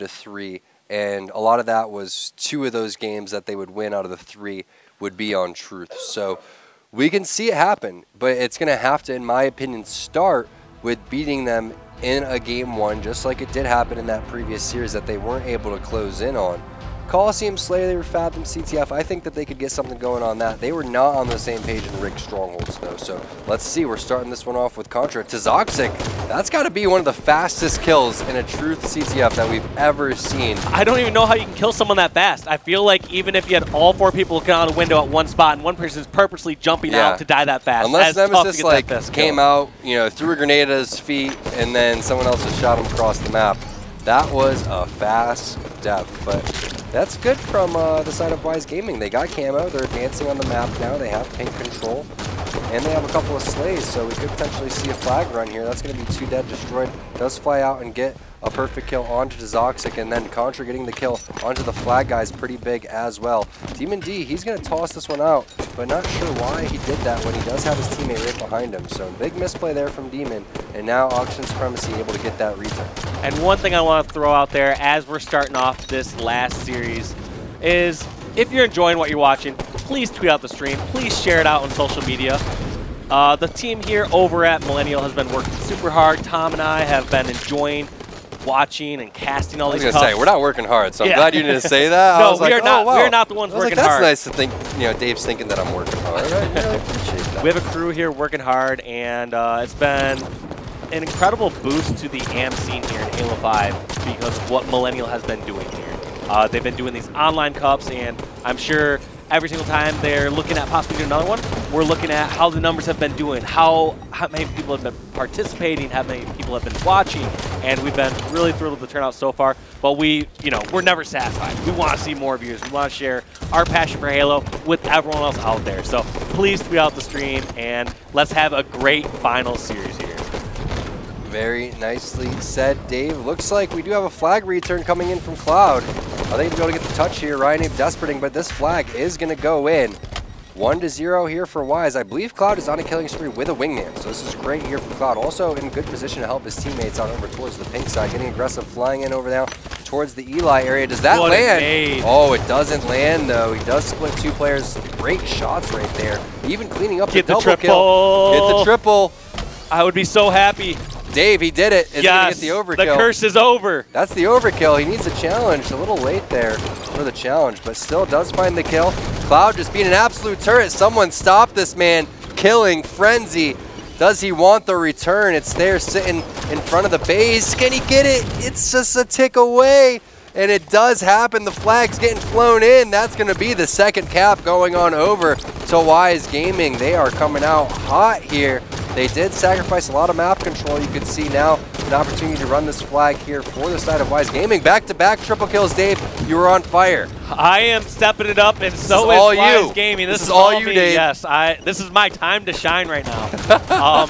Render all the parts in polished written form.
to 3, and a lot of that was 2 of those games that they would win out of the 3 would be on truth. So we can see it happen, but it's going to have to, in my opinion, start with beating them in a game 1, just like it did happen in that previous series that they weren't able to close in on. Coliseum Slayer, they were Fathom CTF. I think that they could get something going on that. They were not on the same page in Rigged Strongholds, though. So let's see. We're starting this one off with Contra. Toxic, that's got to be one of the fastest kills in a Truth CTF that we've ever seen. I don't even know how you can kill someone that fast. I feel like even if you had all 4 people looking out a window at one spot and one person is purposely jumping out to die that fast. Unless Nemesis like came out, you know, threw a grenade at his feet and then someone else just shot him across the map. That was a fast death, but that's good from the side of Wise Gaming. They got camo, they're advancing on the map now, they have pink control, and they have a couple of slays, so we could potentially see a flag run here. That's going to be 2 dead, destroyed. Does fly out and get a perfect kill onto Toxic, and then Contra getting the kill onto the flag guy is pretty big as well. Demon D, he's going to toss this one out, but not sure why he did that when he does have his teammate right behind him. So big misplay there from Demon, and now Auction Supremacy able to get that return. And one thing I want to throw out there as we're starting off this last series is if you're enjoying what you're watching, please tweet out the stream. Please share it out on social media. The team here over at Millennial has been working super hard. Tom and I have been enjoying watching and casting all these cups. Say, we're not working hard, so I'm glad you didn't say that. No, I was we like, are not. wow. We're not the ones working hard. That's nice to think. You know, Dave's thinking that I'm working hard. I really appreciate that. We have a crew here working hard, and it's been an incredible boost to the AM scene here in Halo 5 because of what Millennial has been doing here. They've been doing these online cups, and I'm sure every single time they're looking at possibly doing another one, we're looking at how the numbers have been doing, how many people have been participating, how many people have been watching, and we've been really thrilled with the turnout so far. But we're never satisfied. We want to see more views. We want to share our passion for Halo with everyone else out there. So please tweet out the stream, and let's have a great final series here. Very nicely said, Dave. Looks like we do have a flag return coming in from Cloud. I think we're going to get the touch here. Ryan Abe desperating, but this flag is going to go in. 1-0 here for Wise. I believe Cloud is on a killing spree with a wingman, so this is great here for Cloud. Also in good position to help his teammates on over towards the pink side. Getting aggressive, flying in over now towards the Eli area. Does that land? Oh, it doesn't land, though. He does split 2 players. Great shots right there. Even cleaning up the double kill. Get the triple. I would be so happy. Dave, he did it. Is going to get the overkill. The curse is over. That's the overkill. He needs a challenge. A little late there for the challenge, but still does find the kill. Cloud just being an absolute turret. Someone stop this man. Killing Frenzy. Does he want the return? It's there sitting in front of the base. Can he get it? It's just a tick away. And it does happen. The flag's getting flown in. That's going to be the second cap going on over to Wise Gaming. They are coming out hot here. They did sacrifice a lot of map control. You can see now an opportunity to run this flag here for the side of Wise Gaming. Back-to-back triple kills, Dave. You were on fire. I am stepping it up, and so is Wise Gaming. This is all you, Dave. Yes, this is my time to shine right now.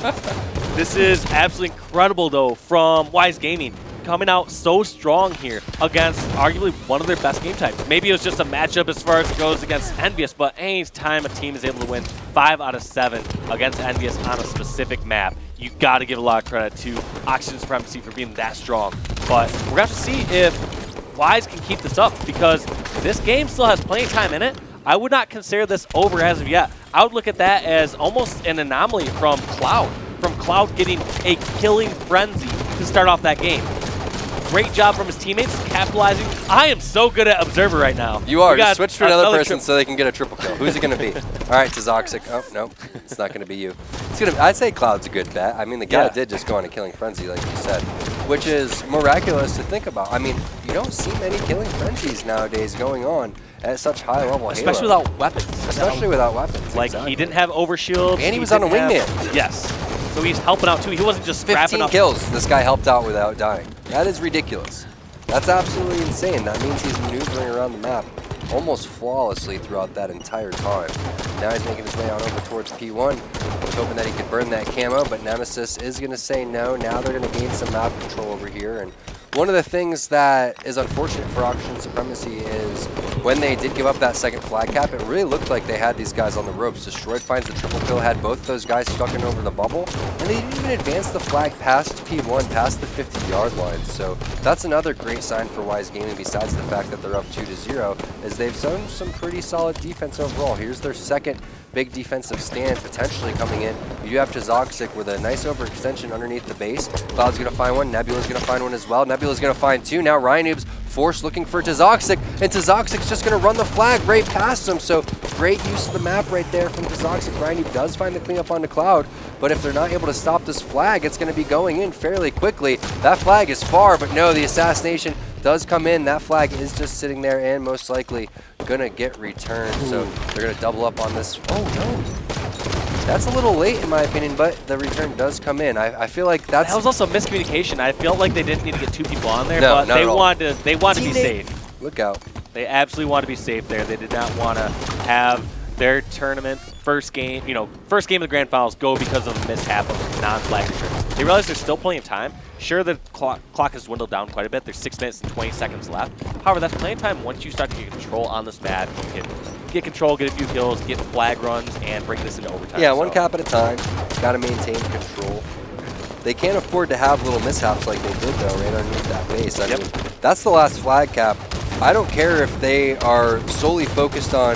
This is absolutely incredible, though, from Wise Gaming. Coming out so strong here against arguably one of their best game types. Maybe it was just a matchup as far as it goes against Envious, but any time a team is able to win 5 out of 7 against Envious on a specific map, you got to give a lot of credit to Auction Supremacy for being that strong. But we're going to have to see if Wise can keep this up because this game still has plenty of time in it. I would not consider this over as of yet. I would look at that as almost an anomaly from Cloud getting a killing frenzy to start off that game. Great job from his teammates, capitalizing. I am so good at Observer right now. You are. Just switch to another person so they can get a triple kill. Who's it going to be? All right, Toxic. Oh, no. It's not going to be you. I'd say Cloud's a good bet. I mean, the guy did just go on a killing frenzy, like you said, which is miraculous to think about. I mean, you don't see many killing frenzies nowadays going on at such high level. Especially without weapons. Especially without weapons. Like, he didn't have overshields. And he was on a wingman. Yes. So he's helping out, too. He wasn't just scrapping up. 15 kills. This guy helped out without dying. That is ridiculous. That's absolutely insane. That means he's maneuvering around the map almost flawlessly throughout that entire time. Now he's making his way on over towards P1. Was hoping that he could burn that camo, but Nemesis is going to say no. Now they're going to gain some map control over here, and one of the things that is unfortunate for Oxygen Supremacy is when they did give up that second flag cap, it really looked like they had these guys on the ropes. Destroyed finds the triple kill, had both those guys stuck in over the bubble, and they didn't even advance the flag past P1, past the 50-yard line. So that's another great sign for Wise Gaming, besides the fact that they're up 2-0, is they've shown some pretty solid defense overall. Here's their second big defensive stand potentially coming in. You do have Tazoxic with a nice overextension underneath the base. Cloud's going to find one. Nebula's going to find one as well. Nebula's going to find two. Now Ryan forced looking for Tazoxic, and Tazoxic's just going to run the flag right past him. So great use of the map right there from Tazoxic. Ryan does find the cleanup onto Cloud, but if they're not able to stop this flag, it's going to be going in fairly quickly. That flag is far, but no, the assassination does come in. That flag is just sitting there and most likely gonna get returned. So they're gonna double up on this. Oh no, that's a little late in my opinion, but the return does come in. I feel like that was also miscommunication. I felt like they didn't need to get two people on there, but they wanted to be safe. Look out. They absolutely want to be safe there. They did not want to have their tournament first game of the grand finals go because of the mishap of non-flag returns. They realize there's still plenty of time. Sure, the clock has dwindled down quite a bit. There's 6 minutes and 20 seconds left. However, that's plenty of time once you start to get control on this map. You can get control, get a few kills, get flag runs, and bring this into overtime. Yeah, one cap at a time. Got to maintain control. They can't afford to have little mishaps like they did, though, right underneath that base. I mean, that's the last flag cap. I don't care if they are solely focused on,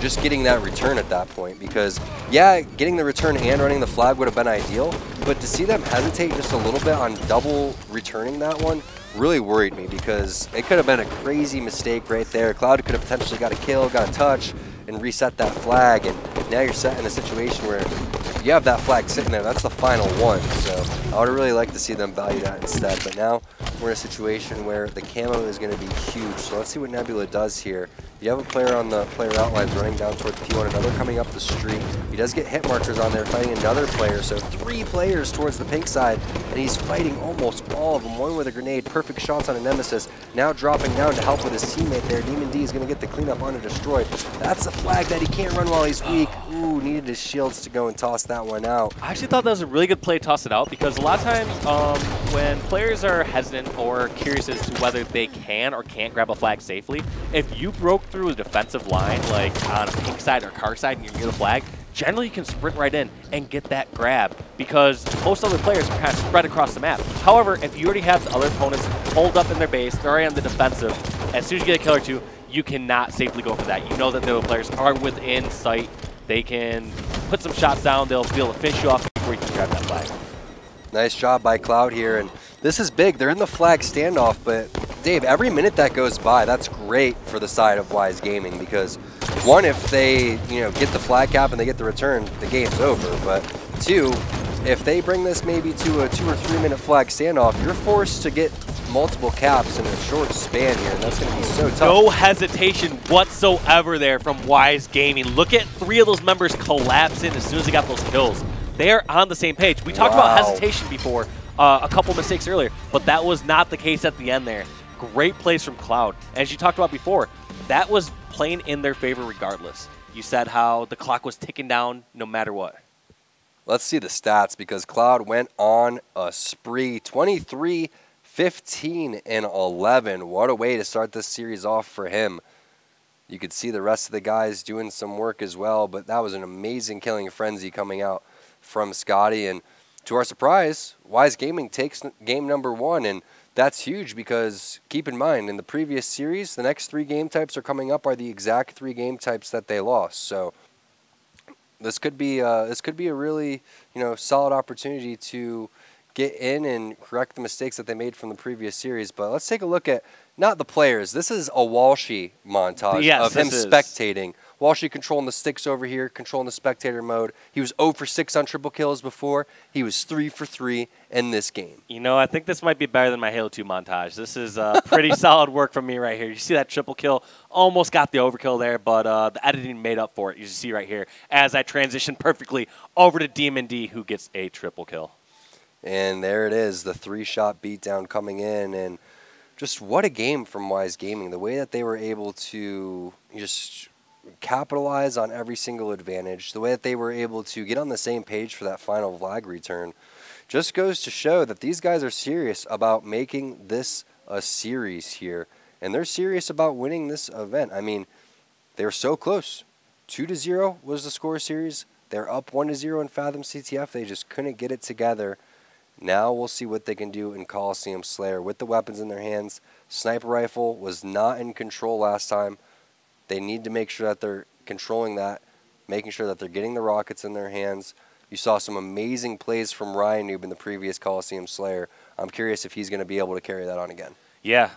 just getting that return at that point, because, yeah, getting the return and running the flag would have been ideal, but to see them hesitate just a little bit on double returning that one really worried me, because it could have been a crazy mistake right there. Cloud could have potentially got a kill, got a touch, and reset that flag, and now you're set in a situation where you have that flag sitting there. That's the final one, so I would really like to see them value that instead, but now we're in a situation where the camo is going to be huge. So let's see what Nebula does here. You have a player on the player outlines running down towards P1, another coming up the street. He does get hit markers on there, fighting another player. So 3 players towards the pink side, and he's fighting almost all of them. One with a grenade, perfect shots on a Nemesis. Now dropping down to help with his teammate there. Demon D is going to get the cleanup on a Destroyed. That's a flag that he can't run while he's weak. Ooh, needed his shields to go and toss that one out. I actually thought that was a really good play to toss it out, because a lot of times when players are hesitant or curious as to whether they can or can't grab a flag safely, if you broke through a defensive line, like on a pink side or car side, and you're near the flag, generally you can sprint right in and get that grab, because most other players are kind of spread across the map. However, if you already have the other opponents holed up in their base, they're already on the defensive, as soon as you get a kill or two, you cannot safely go for that. You know that the other players are within sight. They can put some shots down. They'll be able to finish you off before you can grab that flag. Nice job by Cloud here, and this is big. They're in the flag standoff, but Dave, every minute that goes by, that's great for the side of Wise Gaming, because one, if they get the flag cap and they get the return, the game's over. But two, if they bring this maybe to a 2 or 3 minute flag standoff, you're forced to get multiple caps in a short span here, and that's going to be so tough. No hesitation whatsoever there from Wise Gaming. Look at 3 of those members collapse in as soon as they got those kills. They are on the same page. We talked about hesitation before, a couple mistakes earlier, but that was not the case at the end there. Great plays from Cloud. As you talked about before, that was playing in their favor regardless. You said how the clock was ticking down no matter what. Let's see the stats, because Cloud went on a spree. 23, 15, and 11. What a way to start this series off for him. You could see the rest of the guys doing some work as well, but that was an amazing killing frenzy coming out from Scotty. And to our surprise, Wise Gaming takes game number 1, and that's huge, because keep in mind, in the previous series, the next 3 game types are coming up are the exact 3 game types that they lost. So this could be a really solid opportunity to get in and correct the mistakes that they made from the previous series. But let's take a look at not the players. This is a Walshy montage of him spectating. Walshy controlling the sticks over here, controlling the spectator mode. He was 0 for 6 on triple kills before. He was 3 for 3 in this game. I think this might be better than my Halo 2 montage. This is pretty solid work from me right here. You see that triple kill? Almost got the overkill there, but the editing made up for it. You see right here as I transition perfectly over to Demon D, who gets a triple kill. And there it is, the 3-shot beatdown coming in. And just what a game from Wise Gaming. The way that they were able to just capitalize on every single advantage, the way that they were able to get on the same page for that final flag return. just goes to show that these guys are serious about making this a series here. And they're serious about winning this event. I mean, they were so close. 2-0 was the score series. They're up 1-0 in Fathom CTF. They just couldn't get it together. Now we'll see what they can do in Coliseum Slayer with the weapons in their hands. Sniper rifle was not in control last time. They need to make sure that they're controlling that, making sure that they're getting the rockets in their hands. You saw some amazing plays from Ryan Noob in the previous Coliseum Slayer. I'm curious if he's going to be able to carry that on again. Yeah,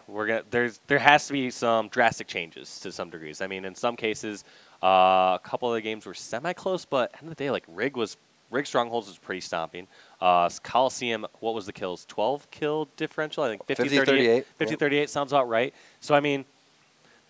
there has to be some drastic changes to some degrees. I mean, in some cases, a couple of the games were semi-close, but at the end of the day, like Rig Strongholds was pretty stomping. Coliseum, what was the kills? 12 kill differential? I think 50-38. 50-38 sounds about right. So, I mean,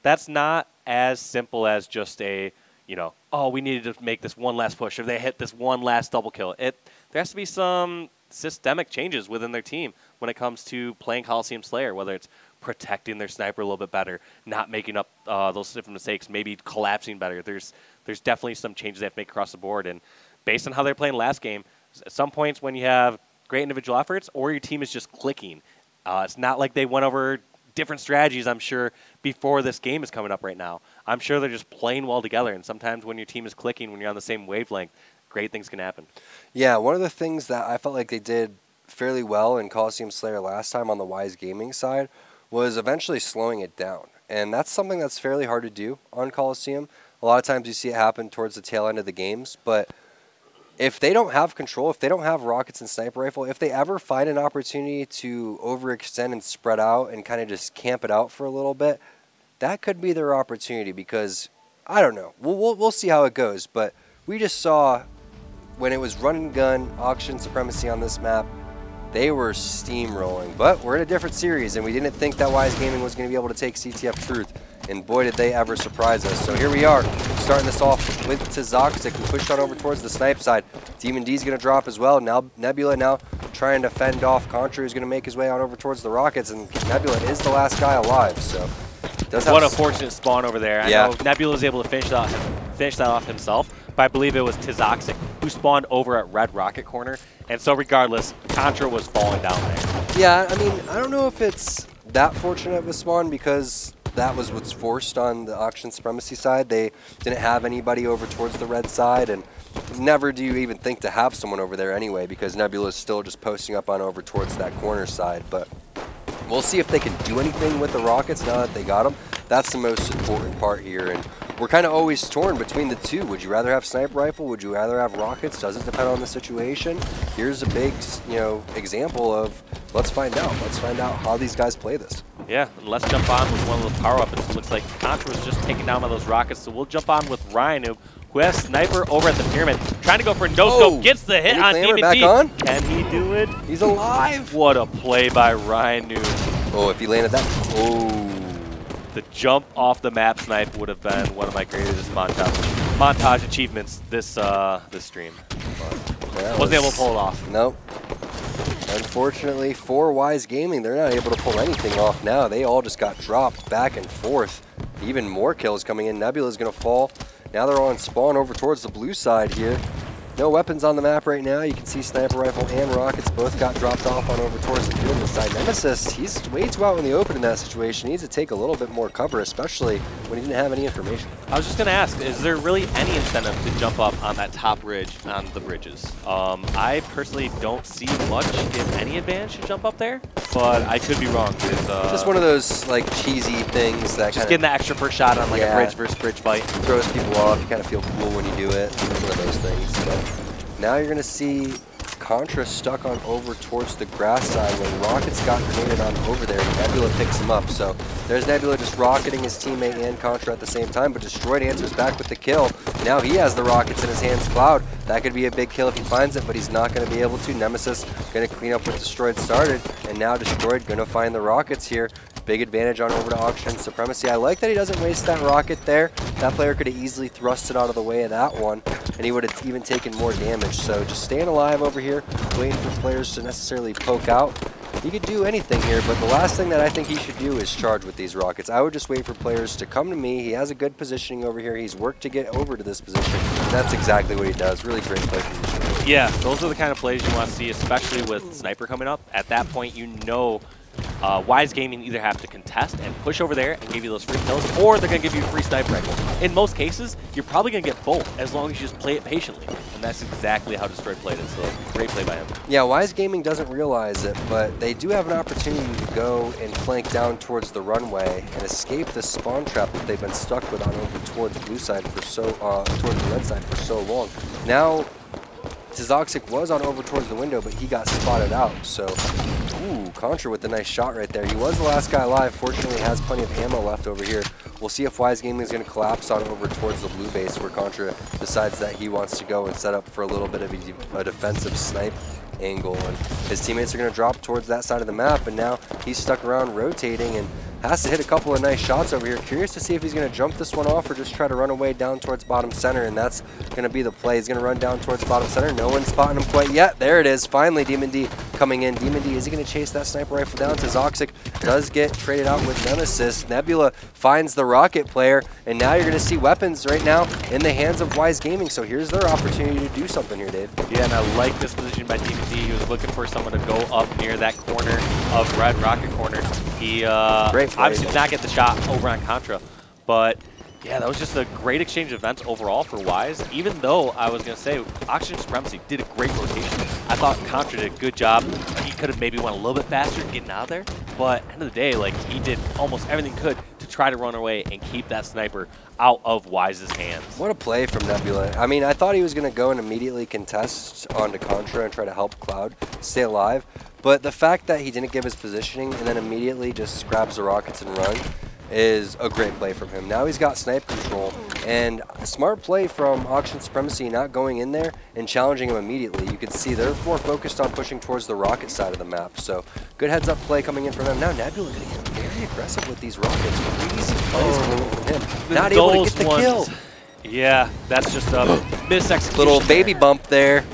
that's not as simple as just a, you know, oh, we needed to make this one last push, or they hit this one last double kill. There has to be some systemic changes within their team when it comes to playing Coliseum Slayer, whether it's protecting their sniper a little bit better, not making up those different mistakes, maybe collapsing better. There's definitely some changes they have to make across the board. And based on how they're playing last game, at some points when you have great individual efforts or your team is just clicking, it's not like they went over different strategies, I'm sure, before this game is coming up right now. I'm sure they're just playing well together. And sometimes when your team is clicking, when you're on the same wavelength, great things can happen. Yeah, one of the things that I felt like they did fairly well in Coliseum Slayer last time on the Wise Gaming side was eventually slowing it down. And that's something that's fairly hard to do on Coliseum. A lot of times you see it happen towards the tail end of the games, but if they don't have control, if they don't have rockets and sniper rifle, if they ever find an opportunity to overextend and spread out and kind of just camp it out for a little bit, that could be their opportunity because, I don't know, we'll see how it goes, but we just saw when it was run and gun, auction, Supremacy on this map, they were steamrolling. But we're in a different series, and we didn't think that Wise Gaming was going to be able to take CTF Truth. And boy, did they ever surprise us. So here we are, starting this off with Tizoxic, who pushed on over towards the snipe side. Demon D's going to drop as well. Now Nebula now trying to fend off Contra, who's going to make his way on over towards the Rockets. And Nebula is the last guy alive. So what a fortunate spawn over there. I know Nebula was able to finish that off himself, but I believe it was Tizoxic who spawned over at Red Rocket Corner. And so regardless, Contra was falling down there. Yeah, I mean, I don't know if it's that fortunate of a spawn because that was what's forced on the Auction Supremacy side. They didn't have anybody over towards the red side, and never do you even think to have someone over there anyway because Nebula is still just posting up on over towards that corner side. But we'll see if they can do anything with the Rockets now that they got them. That's the most important part here, and we're kind of always torn between the two. Would you rather have sniper rifle? Would you rather have rockets? Does it depend on the situation? Here's a big, example of let's find out. Let's find out how these guys play this. Yeah, and let's jump on with one of those power weapons. It looks like Contra was just taken down by those rockets, so we'll jump on with Ryan, who has sniper over at the pyramid, trying to go for a no-scope, gets the hit on Demon D. Can he do it? He's alive. What a play by Ryan Noob. Oh, if he landed that. Oh. The jump off the map snipe would have been one of my greatest montage achievements this stream. Wasn't able to pull it off. Nope. Unfortunately for Wise Gaming, they're not able to pull anything off now. They all just got dropped back and forth. Even more kills coming in. Nebula's going to fall. Now they're on spawn over towards the blue side here. No weapons on the map right now. You can see sniper rifle and rockets both got dropped off on over towards the field side. Nemesis, he's way too out in the open in that situation. He needs to take a little bit more cover, especially when he didn't have any information. I was just going to ask, is there really any incentive to jump up on that top ridge on the bridges? I personally don't see much, if any, advantage to jump up there, but I could be wrong. Just one of those like cheesy things that just getting the extra first shot on like a bridge versus bridge fight. Throws people off. You kind of feel cool when you do it. It's one of those things. But now you're going to see Contra stuck on over towards the grass side when Rockets got grenaded on over there. Nebula picks him up. So there's Nebula just rocketing his teammate and Contra at the same time, but Destroyed answers back with the kill. Now he has the rockets in his hands. Cloud, that could be a big kill if he finds it, but he's not going to be able to. Nemesis going to clean up what Destroyed started, and now Destroyed going to find the rockets here. Big advantage on over to Auction Supremacy. I like that he doesn't waste that rocket there. That player could have easily thrusted out of the way of that one, and he would have even taken more damage. So just staying alive over here, waiting for players to necessarily poke out. He could do anything here, but the last thing that I think he should do is charge with these rockets. I would just wait for players to come to me. He has a good positioning over here. He's worked to get over to this position, and that's exactly what he does. Really great play from Destroyed. Yeah, those are the kind of plays you want to see, especially with Sniper coming up. At that point, you know Wise Gaming either have to contest and push over there and give you those free kills, or they're going to give you a free sniper rifle. In most cases, you're probably going to get both as long as you just play it patiently. And that's exactly how Destroyed played it, so great play by him. Yeah, Wise Gaming doesn't realize it, but they do have an opportunity to go and flank down towards the runway and escape the spawn trap that they've been stuck with on over towards blue side for towards the red side for so long. Now, Tizoxic was on over towards the window, but he got spotted out, so Contra with the nice shot right there. He was the last guy alive. Fortunately, has plenty of ammo left over here. We'll see if Wise Gaming is going to collapse on over towards the blue base, where Contra decides that he wants to go and set up for a little bit of a defensive snipe angle. And his teammates are going to drop towards that side of the map, and now he's stuck around rotating and has to hit a couple of nice shots over here. Curious to see if he's going to jump this one off or just try to run away down towards bottom center, and that's going to be the play. He's going to run down towards bottom center. No one's spotting him quite yet. There it is. Finally, Demon D coming in. Demon D, is he going to chase that sniper rifle down? Tizoxic does get traded out with Nemesis. Nebula finds the rocket player, and now you're going to see weapons right now in the hands of Wise Gaming. So here's their opportunity to do something here, Dave. Yeah, and I like this position by Demon D. He was looking for someone to go up near that corner of red rocket corner. He obviously did not get the shot over on Contra, but yeah, that was just a great exchange of events overall for Wise. Even though I was going to say Oxygen Supremacy did a great rotation. I thought Contra did a good job. He could have maybe went a little bit faster getting out of there, but at the end of the day, like, he did almost everything he could to try to run away and keep that sniper out of Wise's hands. What a play from Nebula. I mean, I thought he was going to go and immediately contest onto Contra and try to help Cloud stay alive. But the fact that he didn't give his positioning and then immediately just grabs the rockets and run is a great play from him. Now he's got snipe control, and a smart play from Oxygen Supremacy not going in there and challenging him immediately. You can see they're more focused on pushing towards the rocket side of the map. So good heads up play coming in from them. Now Nebula going to get very aggressive with these rockets. Crazy plays coming in from him. Not able to get the kill. Yeah, that's just a misexecution. Little baby bump there.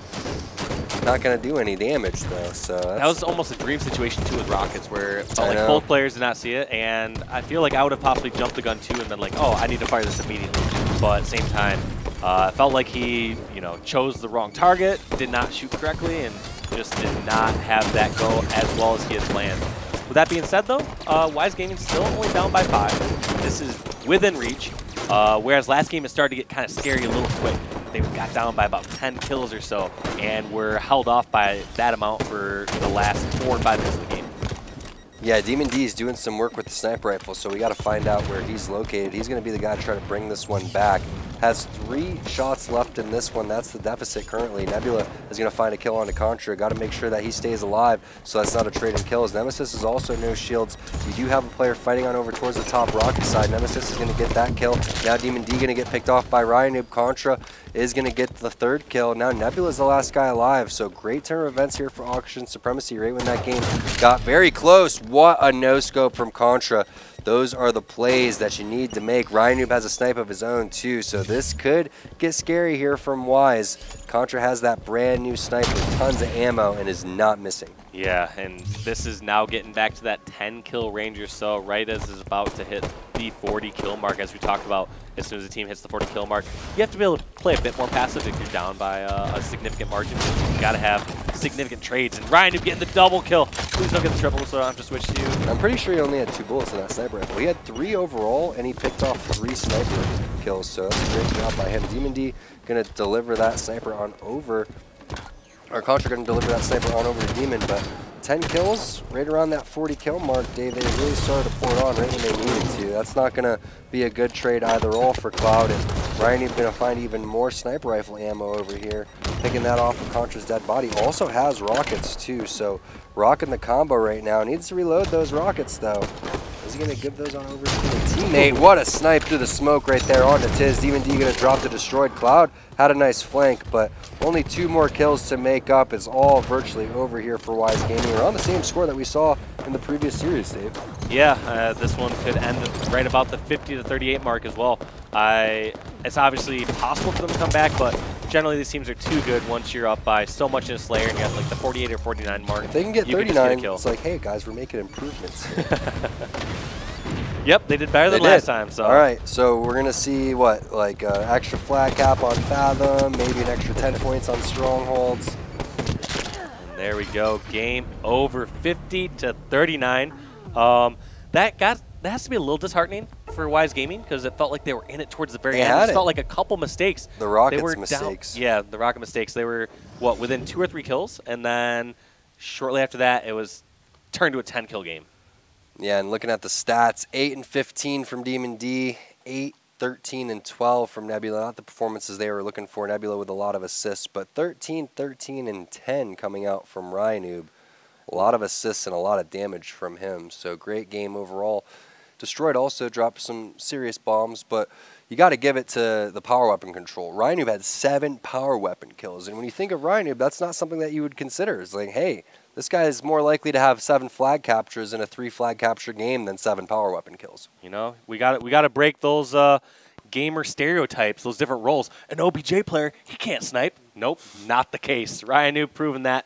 Not going to do any damage, though. So that was almost a dream situation, too, with rockets, where it felt like both players did not see it. And I feel like I would have possibly jumped the gun, too, and been like, oh, I need to fire this immediately. But at the same time, it felt like he, chose the wrong target, did not shoot correctly, and just did not have that go as well as he had planned. With that being said, though, Wise Gaming still only down by 5. This is within reach, whereas last game it started to get kind of scary a little quick. They got down by about 10 kills or so, and were held off by that amount for the last 4 or 5 minutes of the game. Yeah, Demon D is doing some work with the sniper rifle, so we got to find out where he's located. He's going to be the guy to try to bring this one back. Has 3 shots left in this one. That's the deficit currently. Nebula is going to find a kill onto Contra. Got to make sure that he stays alive, so that's not a trade in kills. Nemesis is also no shields. You do have a player fighting on over towards the top rocket side. Nemesis is going to get that kill. Now Demon D going to get picked off by Ryan. Contra is going to get the 3rd kill. Now Nebula is the last guy alive, so great turn of events here for Oxygen Supremacy right when that game got very close. What a no-scope from Contra. Those are the plays that you need to make. Ryan Noob has a snipe of his own too, so this could get scary here from Wise. Contra has that brand new snipe with tons of ammo and is not missing. Yeah, and this is now getting back to that 10 kill range or so, right as is about to hit the 40 kill mark, as we talked about. As soon as the team hits the 40 kill mark, you have to be able to play a bit more passive if you're down by a significant margin. You got to have significant trades, and Ryan Noob getting the double kill. Please don't get the triple, so I have to switch to you. I'm pretty sure he only had 2 bullets in that sniper rifle. He had 3 overall, and he picked off 3 sniper kills, so that's a great job by him. Demon D going to deliver that sniper on over. Or Contra going to deliver that sniper on over to Demon, but 10 kills, right around that 40 kill mark, Dave. They really started to pour it on right when they needed to. That's not going to be a good trade either all for Cloud, and Ryan is going to find even more sniper rifle ammo over here. Picking that off of Contra's dead body. Also has rockets too, so rocking the combo right now. Needs to reload those rockets though. Is he going to give those on over to the teammate? What a snipe through the smoke right there onto Tiz. Demon D going to drop the destroyed Cloud. Had a nice flank, but only 2 more kills to make up. It's all virtually over here for Wise Gaming. We're on the same score that we saw in the previous series, Dave. Yeah, this one could end right about the 50 to 38 mark as well. It's obviously possible for them to come back, but generally these teams are too good once you're up by so much in a Slayer and you're at like the 48 or 49 mark. If they can get 39, it's like, hey guys, we're making improvements. Yep, they did better than last time. So all right, so we're gonna see what, like extra flag cap on Fathom, maybe an extra 10 points on Strongholds. And there we go, game over, 50-39. That has to be a little disheartening for Wise Gaming because it felt like they were in it towards the very end. It felt like a couple mistakes. The Rockets mistakes. Yeah, the Rocket mistakes. They were what, within 2 or 3 kills, and then shortly after that, it was turned to a 10-kill game. Yeah, and looking at the stats, 8 and 15 from Demon D, 8, 13, and 12 from Nebula. Not the performances they were looking for. Nebula with a lot of assists, but 13, 13, and 10 coming out from Ryanoob. A lot of assists and a lot of damage from him. So great game overall. Destroyed also dropped some serious bombs, but you got to give it to the power weapon control. Ryanoob had 7 power weapon kills, and when you think of Ryanoob, that's not something that you would consider. It's like, hey, this guy is more likely to have 7 flag captures in a 3 flag capture game than 7 power weapon kills. You know, we got to break those gamer stereotypes, those different roles. An OBJ player, he can't snipe. Nope, not the case. Ryanoob proving that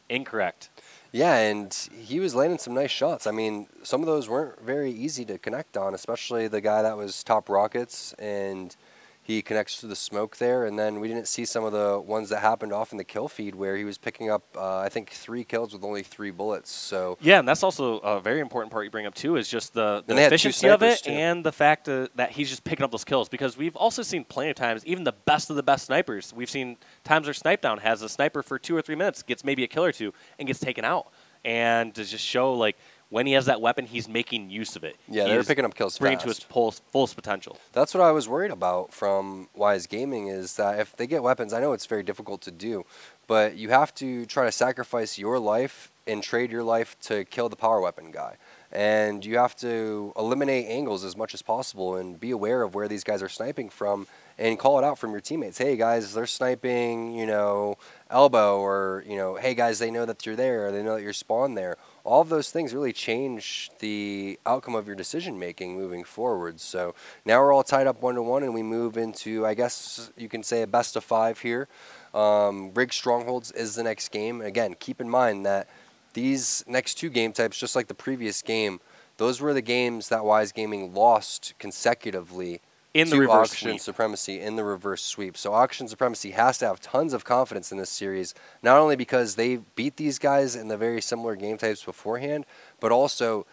incorrect. Yeah, and he was landing some nice shots. I mean, some of those weren't very easy to connect on, especially the guy that was top Rockets, and he connects to the smoke there. And then we didn't see some of the ones that happened off in the kill feed where he was picking up, I think, 3 kills with only 3 bullets. So yeah, and that's also a very important part you bring up, too, is just the efficiency of it and the fact that he's just picking up those kills. Because we've also seen plenty of times, even the best of the best snipers, we've seen times where Snipe Down has a sniper for 2 or 3 minutes, gets maybe a kill or 2, and gets taken out. And to just show, like, when he has that weapon, he's making use of it. Yeah, they're picking up kills bringing fast. to his fullest potential. That's what I was worried about from Wise Gaming is that if they get weapons, I know it's very difficult to do, but you have to try to sacrifice your life and trade your life to kill the power weapon guy. And you have to eliminate angles as much as possible and be aware of where these guys are sniping from and call it out from your teammates. Hey, guys, they're sniping, you know, elbow, or, you know, hey, guys, they know that you're there, or they know that you're spawned there. All of those things really change the outcome of your decision-making moving forward. So now we're all tied up 1-1, and we move into, I guess you can say, a best of 5 here. Rig Strongholds is the next game. Again, keep in mind that these next 2 game types, just like the previous game, those were the games that Wise Gaming lost consecutively in the reverse Auction sweep. Supremacy in the reverse sweep. So Auction Supremacy has to have tons of confidence in this series, not only because they beat these guys in the very similar game types beforehand, but also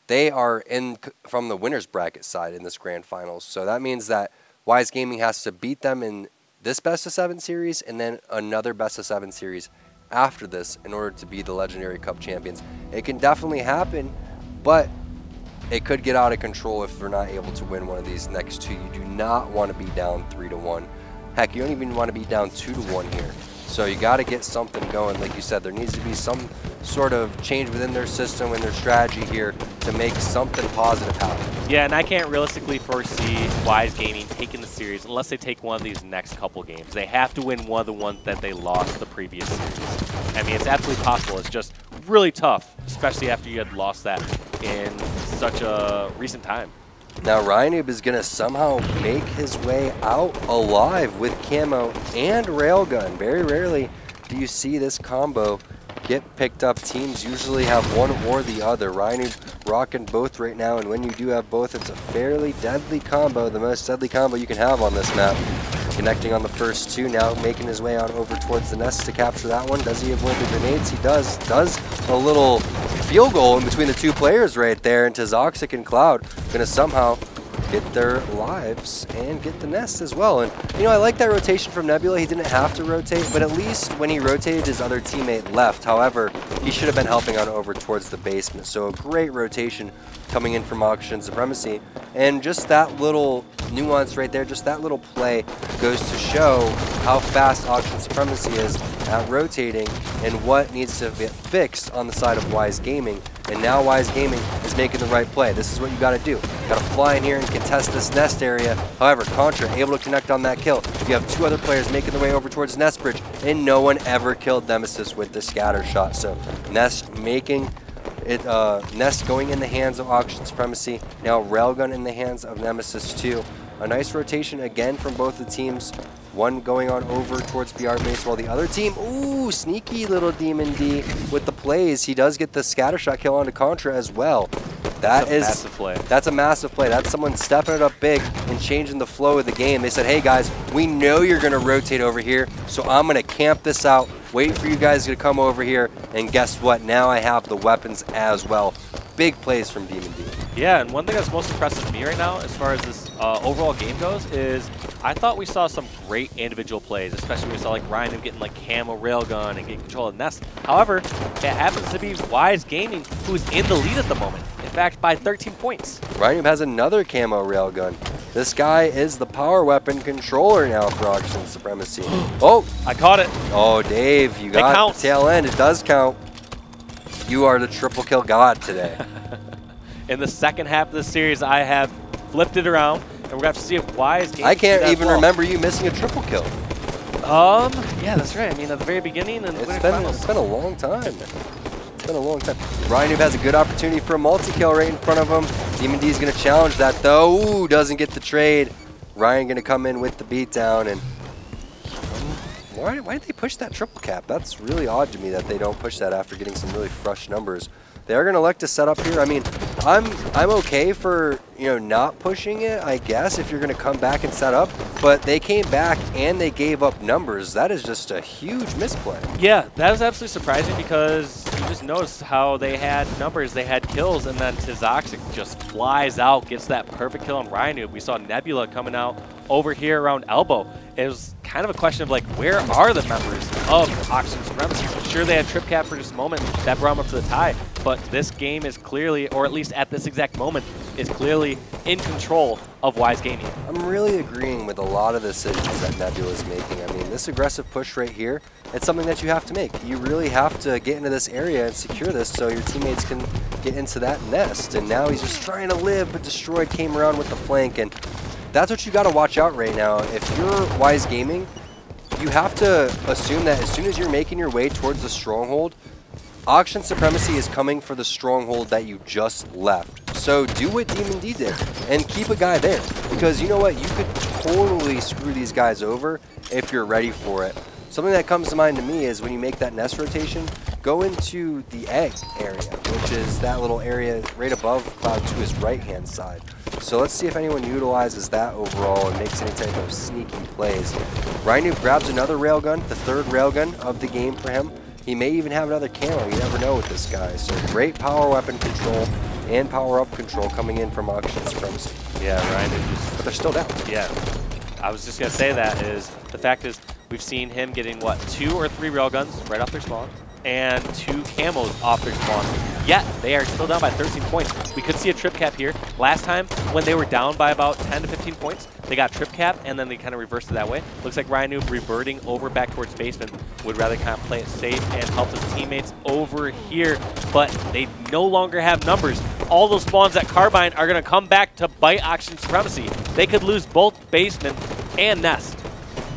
they are in from the winner's bracket side in this grand finals. So that means that Wise Gaming has to beat them in this best of 7 series and then another best of 7 series after this in order to be the Legendary Cup champions. It can definitely happen, but it could get out of control if they're not able to win one of these next 2. You do not want to be down 3-1. Heck, you don't even want to be down 2-1 here. So you got to get something going. Like you said, there needs to be some sort of change within their system and their strategy here to make something positive happen. Yeah, and I can't realistically foresee Wise Gaming taking the series unless they take one of these next couple games. They have to win one of the ones that they lost the previous series. I mean, it's absolutely possible. It's just really tough, especially after you had lost that in such a recent time. Now Ryanoob is going to somehow make his way out alive with camo and railgun. Very rarely do you see this combo get picked up. Teams usually have one or the other. Ryanoob rocking both right now, and when you do have both, it's a fairly deadly combo, the most deadly combo you can have on this map. Connecting on the first 2, now making his way on over towards the nest to capture that one. Does he avoid the grenades? He does. Does a little field goal in between the 2 players right there into Zoxic and Cloud. Gonna somehow get their lives and get the nest as well. And, you know, I like that rotation from Nebula. He didn't have to rotate, but at least when he rotated, his other teammate left. However, he should have been helping on over towards the basement. So a great rotation coming in from Auction Supremacy. And just that little nuance right there, just that little play goes to show how fast Auction Supremacy is at rotating and what needs to get fixed on the side of Wise Gaming. And now Wise Gaming is making the right play. This is what you got to do. You got to fly in here and contest this nest area. However, Contra able to connect on that kill. You have 2 other players making their way over towards Nest Bridge, and no one ever killed Nemesis with the scatter shot. So Nest making it, Nest going in the hands of Auction Supremacy. Now Railgun in the hands of Nemesis 2. A nice rotation again from both the teams. One going on over towards BR base while the other team, ooh, sneaky little Demon D with the plays. He does get the scatter shot kill onto Contra as well. That's a massive play. That's a massive play. That's someone stepping it up big and changing the flow of the game. They said, hey guys, we know you're going to rotate over here, so I'm going to camp this out, wait for you guys to come over here, and guess what? Now I have the weapons as well. Big plays from Demon D. Yeah, and one thing that's most impressive to me right now, as far as this overall game goes, is I thought we saw some great individual plays, especially when we saw like Ryan getting like camo railgun and getting control of the nest. However, it happens to be Wise Gaming who's in the lead at the moment. In fact, by 13 points. Ryan has another camo railgun. This guy is the power weapon controller now for Auction Supremacy. Oh! I caught it. Oh, Dave, you got the tail end. It does count. You are the triple kill god today. In the second half of the series, I have flipped it around, and we're going to have to see if Wise Gaming I can't even remember you missing a triple kill. Yeah, that's right. I mean, at the very beginning and it's been a long time. It's been a long time. Ryan Noob has a good opportunity for a multi-kill right in front of him. Demon D is going to challenge that, though. Ooh, doesn't get the trade. Ryan going to come in with the beatdown. And why did they push that triple cap? That's really odd to me that they don't push that after getting some really fresh numbers. They're going to elect to set up here. I mean, I'm okay for, you know, not pushing it, I guess, if you're going to come back and set up. But they came back and they gave up numbers. That is just a huge misplay. Yeah, that is absolutely surprising because you just noticed how they had numbers, they had kills, and then Tizoxic just flies out, gets that perfect kill on Ryan. We saw Nebula coming out over here around elbow. It was kind of a question of like, where are the members of Auction Supremacy? Sure, they had Trip Cap for just a moment. That brought them up to the tie. But this game is clearly, or at least at this exact moment, is clearly in control of Wise Gaming. I'm really agreeing with a lot of the decisions that Nebula is making. I mean, this aggressive push right here, it's something that you have to make. You really have to get into this area and secure this so your teammates can get into that nest. And now he's just trying to live, but Destroyed came around with the flank. And that's what you got to watch out right now. If you're Wise Gaming, you have to assume that as soon as you're making your way towards the stronghold, Auction Supremacy is coming for the stronghold that you just left. So do what Demon D did and keep a guy there. Because you know what? You could totally screw these guys over if you're ready for it. Something that comes to mind to me is when you make that nest rotation, go into the egg area, which is that little area right above Cloud 2's right-hand side. So let's see if anyone utilizes that overall and makes any type of sneaky plays. Ryan grabs another railgun, the third railgun of the game for him. He may even have another camo. You never know with this guy. So great power weapon control and power up control coming in from Auction Supremacy. Yeah, Ryan just... But they're still down. Yeah. I was just going to say that is, the fact is, we've seen him getting, what, 2 or 3 railguns right off their spawn and 2 camos off their spawn. Yet, they are still down by 13 points. We could see a trip cap here. Last time, when they were down by about 10 to 15 points, they got trip cap, and then they kind of reversed it that way. Looks like Ryan Noob reverting over back towards basement. Would rather kind of play it safe and help his teammates over here, but they no longer have numbers. All those spawns at Carbine are going to come back to bite Auction Supremacy. They could lose both basement and nest.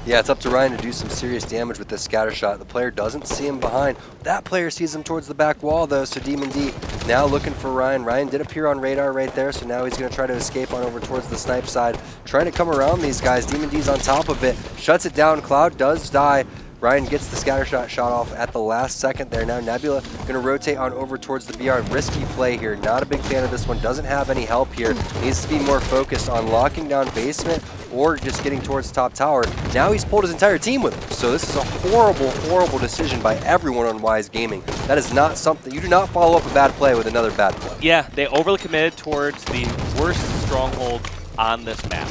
Yeah, it's up to Ryan to do some serious damage with this scatter shot. The player doesn't see him behind. That player sees him towards the back wall, though, so Demon D now looking for Ryan. Ryan did appear on radar right there, so now he's going to try to escape on over towards the snipe side. Trying to come around these guys. Demon D's on top of it. Shuts it down. Cloud does die. Ryan gets the scatter shot off at the last second there. Now Nebula going to rotate on over towards the BR. Risky play here. Not a big fan of this one. Doesn't have any help here. Needs to be more focused on locking down basement or just getting towards top tower. Now he's pulled his entire team with him. So this is a horrible, horrible decision by everyone on Wise Gaming. That is not something. You do not follow up a bad play with another bad play. Yeah, they overly committed towards the worst stronghold on this map.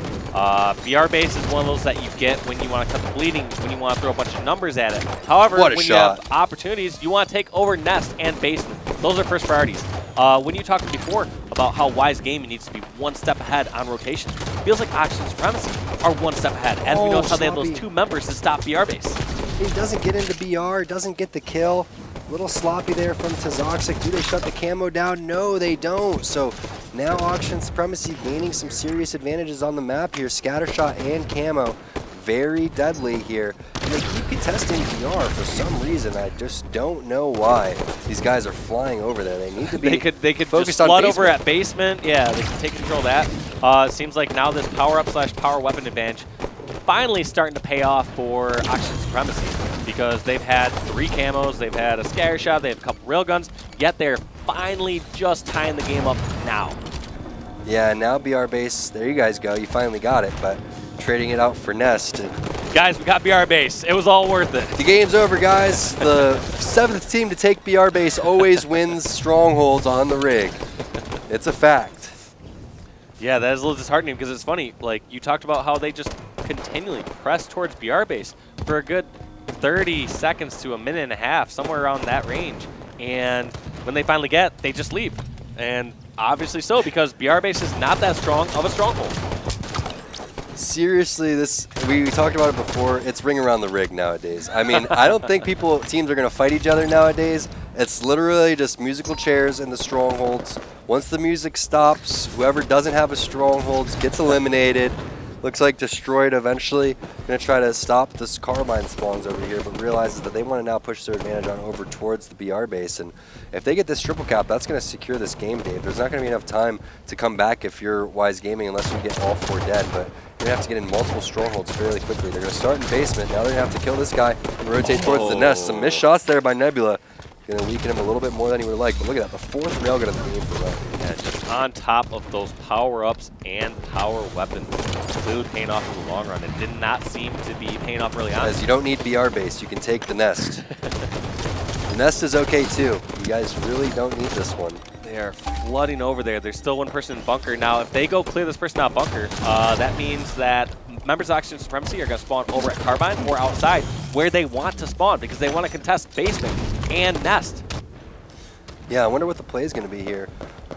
BR base is one of those that you get when you want to cut the bleeding, when you want to throw a bunch of numbers at it. However, when you have opportunities, you want to take over nest and basement. Those are first priorities. When you talked before about how Wise Gaming needs to be one step ahead on rotation, feels like Auction Supremacy are one step ahead, as we know how they have those 2 members to stop BR base. He doesn't get into BR, doesn't get the kill. Little sloppy there from Tizoxic. Do they shut the camo down? No, they don't. So now Auction Supremacy gaining some serious advantages on the map here. Scattershot and camo. Very deadly here. And they keep contesting BR for some reason. I just don't know why. These guys are flying over there. They need to be they could focused just on flood basement. over at basement. Yeah, they can take control of that. It seems like now this power up / power weapon advantage finally starting to pay off for Auction Supremacy, because they've had 3 camos, they've had a scatter shot, they have a couple railguns, yet they're finally just tying the game up now. Yeah, now BR base, there you guys go. You finally got it, but trading it out for Nest. Guys, we got BR base. It was all worth it. The game's over, guys. The 7th team to take BR base always wins strongholds on the rig. It's a fact. Yeah, that is a little disheartening because it's funny. Like, you talked about how they just continually press towards BR base for a good 30 seconds to a minute and a half, somewhere around that range. And when they finally get, they just leave. And obviously so, because BR base is not that strong of a stronghold. Seriously, we talked about it before. It's ring around the rig nowadays. I mean, I don't think teams are going to fight each other nowadays. It's literally just musical chairs in the strongholds. Once the music stops, whoever doesn't have a stronghold gets eliminated. Looks like Destroyed eventually going to try to stop this Carbine spawns over here, but realizes that they want to now push their advantage on over towards the BR base. And if they get this triple cap, that's going to secure this game, Dave. There's not going to be enough time to come back if you're Wise Gaming unless you get all 4 dead. But you're going to have to get in multiple strongholds fairly quickly. They're going to start in basement. Now they're going to have to kill this guy and rotate towards the nest. Some missed shots there by Nebula. Going to weaken him a little bit more than he would like. But look at that, the 4th railgun of the game for that. Yeah, just on top of those power-ups and power weapons. Clearly paying off in the long run. It did not seem to be paying off early on. As you don't need BR base, you can take the nest. The nest is okay too. You guys really don't need this one. They are flooding over there. There's still one person in bunker. Now, if they go clear this person out bunker, that means that members of Oxygen Supremacy are going to spawn over at Carbine or outside where they want to spawn because they want to contest basement and nest. Yeah, I wonder what the play is going to be here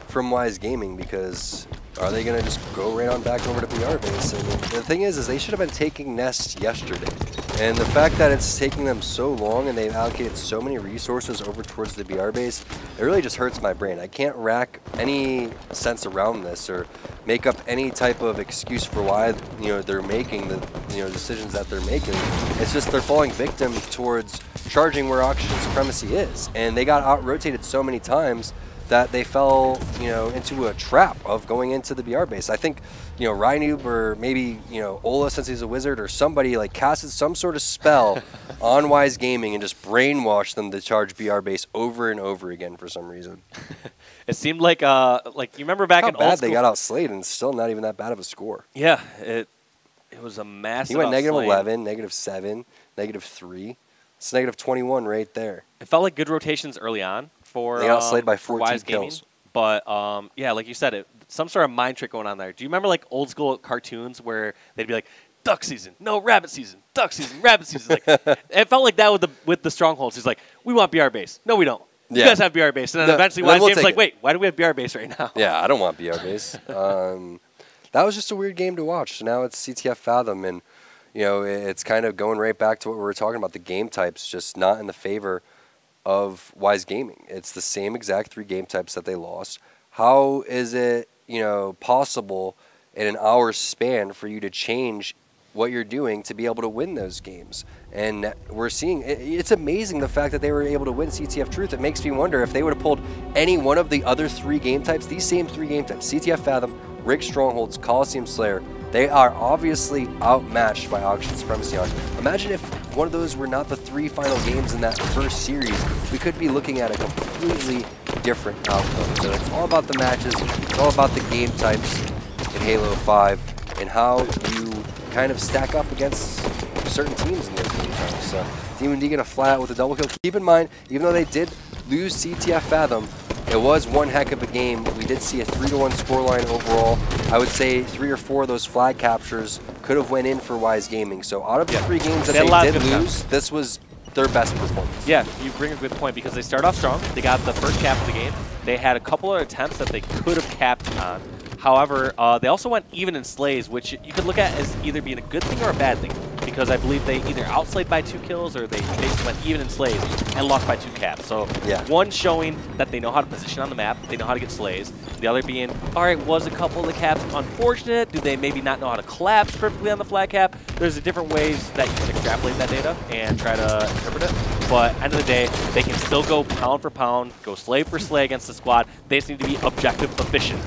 from Wise Gaming, because are they going to just go right on back over to BR base? And the thing is they should have been taking Nest yesterday. And the fact that it's taking them so long and they've allocated so many resources over towards the BR base, it really just hurts my brain. I can't rack any sense around this or make up any type of excuse for why they're making the decisions that they're making. It's just they're falling victim towards charging where Oxygen Supremacy is, and they got out-rotated so many times that they fell, into a trap of going into the BR base. I think, Rynoob or maybe, Ola, since he's a wizard, or somebody like casted some sort of spell on Wise Gaming and just brainwashed them to charge BR base over and over again for some reason. It seemed like you remember back in old school, they got outslayed, and still not even that bad of a score. Yeah, it was a massive. He went outslaying. -11, -7, -3. It's -21 right there. It felt like good rotations early on for they got outslayed by 14 Wise Gaming. kills. But yeah, like you said, some sort of mind trick going on there. Do you remember like old school cartoons where they'd be like, duck season, no rabbit season, duck season, rabbit season? Like, it felt like that with the strongholds. He's like, we want BR base. No, we don't. Yeah. You guys have BR base. And then eventually Wise Gaming's like, wait, why do we have BR base right now? Yeah, I don't want BR base. That was just a weird game to watch. So now it's CTF Fathom, and it's kind of going right back to what we were talking about. The game types just not in the favor of Wise Gaming. It's the same exact 3 game types that they lost. How is it, possible in an hour's span for you to change what you're doing to be able to win those games? And we're seeing, it's amazing the fact that they were able to win CTF Truth. It makes me wonder if they would have pulled any one of the other 3 game types, these same 3 game types, CTF Fathom, Rig Strongholds, Coliseum Slayer, they are obviously outmatched by Oxygen Supremacy on. Imagine if one of those were not the 3 final games in that first series. We could be looking at a completely different outcome. So it's all about the matches, it's all about the game types in Halo 5 and how you kind of stack up against certain teams in those game types. So Demon D gonna fly out with a double kill. Keep in mind, even though they did lose CTF Fathom, it was one heck of a game. We did see a 3-1 scoreline overall. I would say 3 or 4 of those flag captures could have went in for Wise Gaming. So out of the 3 games that they did lose, this was their best performance. Yeah, you bring a good point because they started off strong. They got the first cap of the game. They had a couple of attempts that they could have capped on. However, they also went even in slays, which you could look at as either being a good thing or a bad thing, because I believe they either outslayed by 2 kills or they basically went even in slays and lost by 2 caps. So yeah, one showing that they know how to position on the map, they know how to get slays. The other being, all right, was a couple of the caps unfortunate? Do they maybe not know how to collapse perfectly on the flag cap? There's different ways that you can extrapolate that data and try to interpret it. But end of the day, they can still go pound for pound, go slay for slay against the squad. They just need to be objective efficient.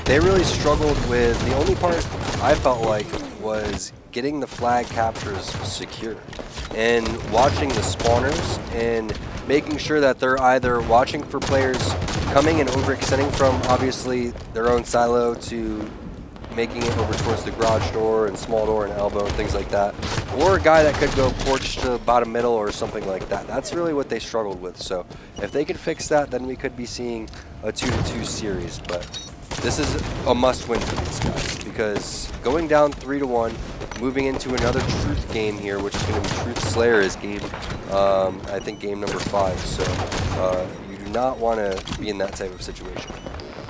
They really struggled with, the only part I felt like was getting the flag captures secure and watching the spawners and making sure that they're either watching for players coming and overextending from obviously their own silo to making it over towards the garage door and small door and elbow and things like that, or a guy that could go porch to bottom middle or something like that. That's really what they struggled with. So if they could fix that, then we could be seeing a 2-2 series. But this is a must-win for these guys, because going down 3-1, moving into another Truth game here, which is going to be Truth Slayer's game, I think game number 5. So you do not want to be in that type of situation.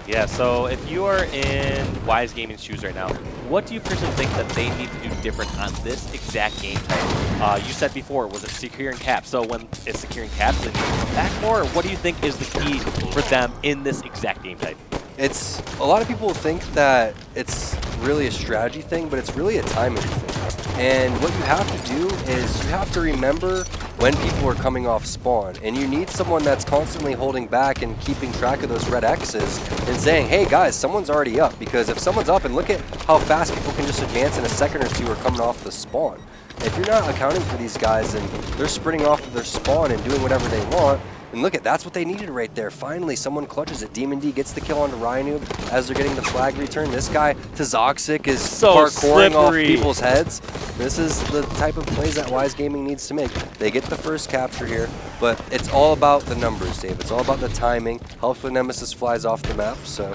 Yeah, so if you are in Wise Gaming's shoes right now, what do you personally think that they need to do different on this exact game type? You said before, was it securing caps? So when it's securing caps, they need to come back more? Or what do you think is the key for them in this exact game type? It's a lot of people think that it's really a strategy thing, but it's really a timing thing. And what you have to do is you have to remember when people are coming off spawn, and you need someone that's constantly holding back and keeping track of those red X's and saying, hey guys, someone's already up. Because if someone's up, and look at how fast people can just advance in a second or two or coming off the spawn. If you're not accounting for these guys and they're sprinting off of their spawn and doing whatever they want, and look at, that's what they needed right there. Finally, someone clutches it. Demon D gets the kill onto Ryanoob as they're getting the flag return. This guy, Toxic, is so parkouring off slippery. people's heads. This is the type of plays that Wise Gaming needs to make. They get the first capture here, but it's all about the numbers, Dave. It's all about the timing. Helps when Nemesis flies off the map, so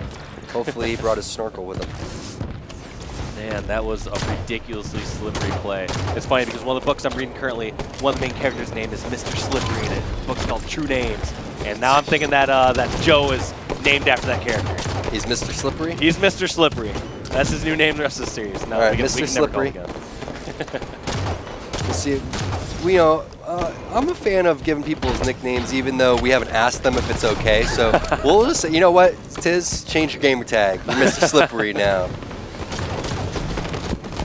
hopefully he brought his snorkel with him. Man, that was a ridiculously slippery play. It's funny because one of the books I'm reading currently, one of the main characters' name is Mr. Slippery in it. The book's called True Names. And now I'm thinking that that Joe is named after that character. He's Mr. Slippery? He's Mr. Slippery. That's his new name the rest of the series. No, all right, we Mr. can Slippery. Never call him again. We'll see. I'm a fan of giving people's nicknames even though we haven't asked them if it's okay. So we'll just say, you know what, Tiz, change your gamer tag. You're Mr. Slippery now.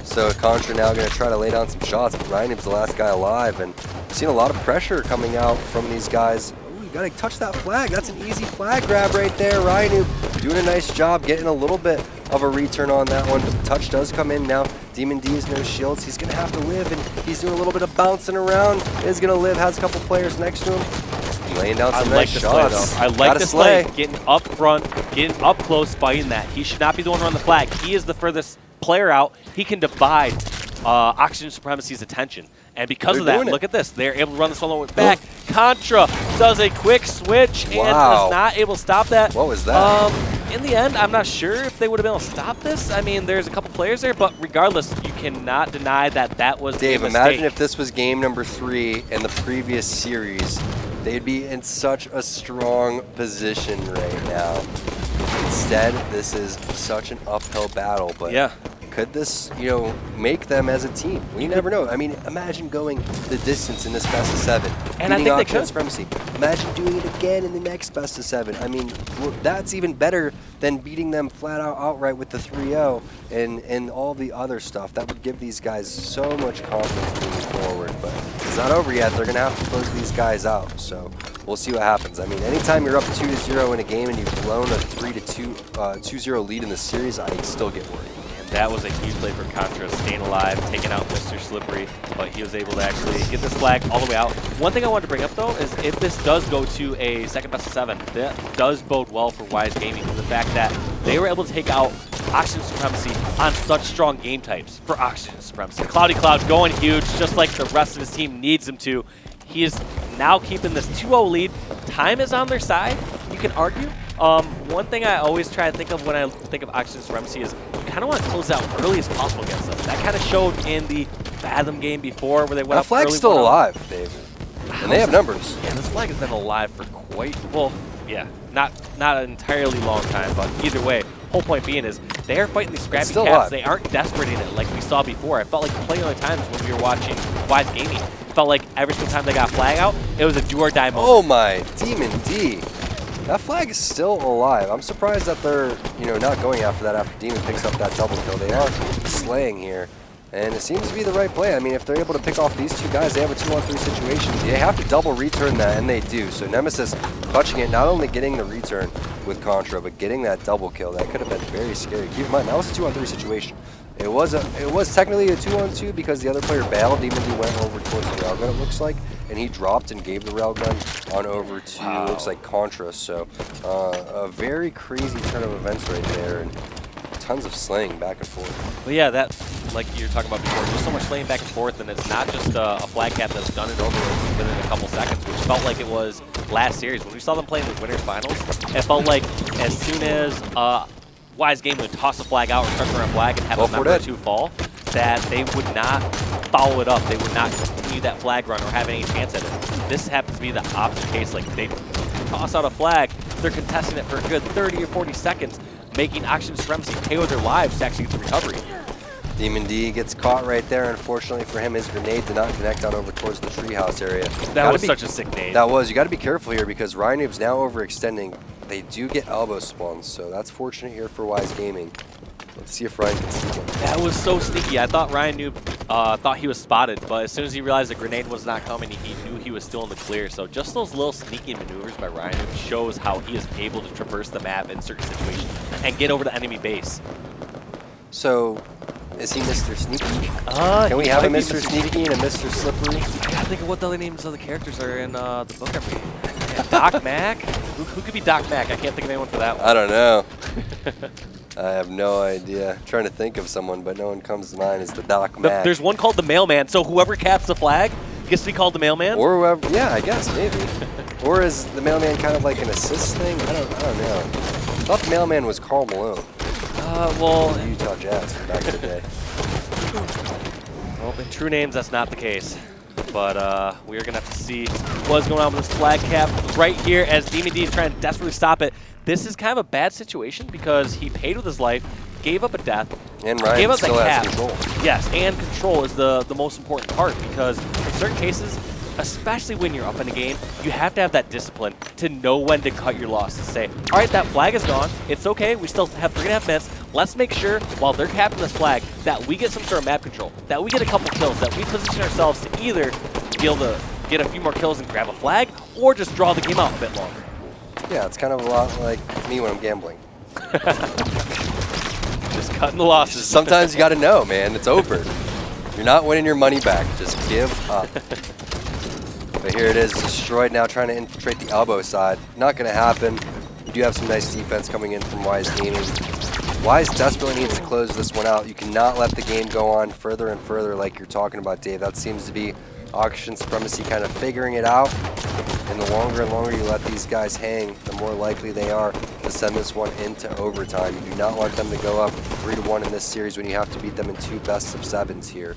So Contra now going to try to lay down some shots, but Ryan's the last guy alive, and I've seen a lot of pressure coming out from these guys. Ooh, you got to touch that flag. That's an easy flag grab right there. Ryan doing a nice job getting a little bit of a return on that one, but the touch does come in now. Demon D has no shields. He's going to have to live, and he's doing a little bit of bouncing around. Is going to live, has a couple players next to him. Laying down some nice shots. I like this play. Getting up front, getting up close, fighting that. He should not be the one running the flag. He is the furthest player out. He can divide Oxygen Supremacy's attention. And because of that, look at this. They're able to run the solo back. Contra does a quick switch and was not able to stop that. What was that? In the end, I'm not sure if they would have been able to stop this. I mean, there's a couple players there, but regardless, you cannot deny that that was Dave, a mistake. imagine if this was game number 3 in the previous series. They'd be in such a strong position right now. Instead, this is such an uphill battle, but yeah. Could this, make them as a team? We never know. I mean, imagine going the distance in this best of 7. And I think they could. Supremacy. Imagine doing it again in the next best of 7. I mean, that's even better than beating them flat out outright with the 3-0 and all the other stuff. That would give these guys so much confidence moving forward. But it's not over yet. They're going to have to close these guys out. So we'll see what happens. I mean, anytime you're up 2-0 in a game and you've blown a 2-0 lead in the series, I still get worried. That was a huge play for Contra, staying alive, taking out Mr. Slippery, but he was able to actually get this flag all the way out. One thing I wanted to bring up, though, is if this does go to a second best of 7, that does bode well for Wise Gaming, the fact that they were able to take out Oxygen Supremacy on such strong game types for Oxygen Supremacy. Cloudy Cloud going huge, just like the rest of his team needs him to. He is now keeping this 2-0 lead. Time is on their side, you can argue. One thing I always try to think of when I think of Oxygen Supremacy is you kind of want to close out early as possible against them. That kind of showed in the Fathom game before where they went up early. That flag's still alive, David. And they have numbers. Yeah, this flag has been alive for quite, well, yeah, not an entirely long time, but either way, whole point being is they are fighting these scrappy cats. They aren't desperate in it like we saw before. I felt like plenty of times when we were watching Wise Gaming, it felt like every single time they got a flag out, it was a do or die moment. Oh my, Demon D. That flag is still alive. I'm surprised that they're, not going after that after Demon picks up that double kill. They are slaying here, and it seems to be the right play. I mean, if they're able to pick off these two guys, they have a 2-on-3 situation. They have to double return that, and they do. So Nemesis clutching it, not only getting the return with Contra, but getting that double kill. That could have been very scary. Keep in mind, that was a 2-on-3 situation. It was technically a 2-on-2 because the other player bailed. Demon D went over towards the railgun, it looks like, and he dropped and gave the railgun on over to, looks like, Contra. So a very crazy turn of events right there, and tons of slaying back and forth. But yeah, that, like you were talking about before, there's so much slaying back and forth, and it's not just a flag cap that's done it over within a couple seconds, which felt like it was last series. When we saw them play in the winners finals, it felt like as soon as Wise Gaming would toss a flag out or touch around flag and have a member or two fall, that they would not follow it up. They would not continue that flag run or have any chance at it. This happens to be the opposite case. Like, they toss out a flag, they're contesting it for a good 30 or 40 seconds, making Oxygen Supremacy pay with their lives to actually get the recovery. Demon D gets caught right there. Unfortunately for him, his grenade did not connect out over towards the treehouse area. That was such a sick nade. That was. You got to be careful here because Ryan now overextending. They do get elbow spawns, so that's fortunate here for Wise Gaming. Let's see if Ryan can see one. That was so sneaky. I thought Ryan thought he was spotted, but as soon as he realized the grenade was not coming, he knew he was still in the clear. So just those little sneaky maneuvers by Ryan shows how he is able to traverse the map in certain situations and get over the enemy base. So, is he Mr. Sneaky? Can we have a Mr. Sneaky and a Mr. Slippery? I gotta think of what the other names of the characters are in the book I'm reading. Doc Mac? Who could be Doc Mac? I can't think of anyone for that one. I don't know. I have no idea. I'm trying to think of someone, but no one comes to mind. Is the Doc Mac. There's one called the Mailman, so whoever caps the flag gets to be called the Mailman? Or whoever, yeah, I guess, maybe. Or is the Mailman kind of like an assist thing? I don't know. I thought the Mailman was Karl Malone. Well, Utah Jazz from back in the day. Well, in true names, that's not the case. But we are going to have to see what's going on with this flag cap right here as Demon D is trying to desperately stop it. This is kind of a bad situation because he paid with his life, gave up a death, and Ryan gave up still the has cap. control. Yes, and control is the most important part because in certain cases, especially when you're up in a game, you have to have that discipline to know when to cut your losses. Say, all right, that flag is gone. It's okay. We still have 3.5 minutes. Let's make sure while they're capping this flag that we get some sort of map control, that we get a couple kills, that we position ourselves to either be able to get a few more kills and grab a flag or just draw the game out a bit longer. Yeah, it's kind of a lot like me when I'm gambling. Just cutting the losses. Sometimes you got to know, man. It's over. You're not winning your money back. Just give up. But here it is, destroyed now, trying to infiltrate the elbow side. Not going to happen. You do have some nice defense coming in from Wise Gaming. Wise desperately needs to close this one out. You cannot let the game go on further and further like you're talking about, Dave. That seems to be Oxygen Supremacy kind of figuring it out. And the longer and longer you let these guys hang, the more likely they are to send this one into overtime. You do not want them to go up 3-1 in this series when you have to beat them in 2 best-of-7s here.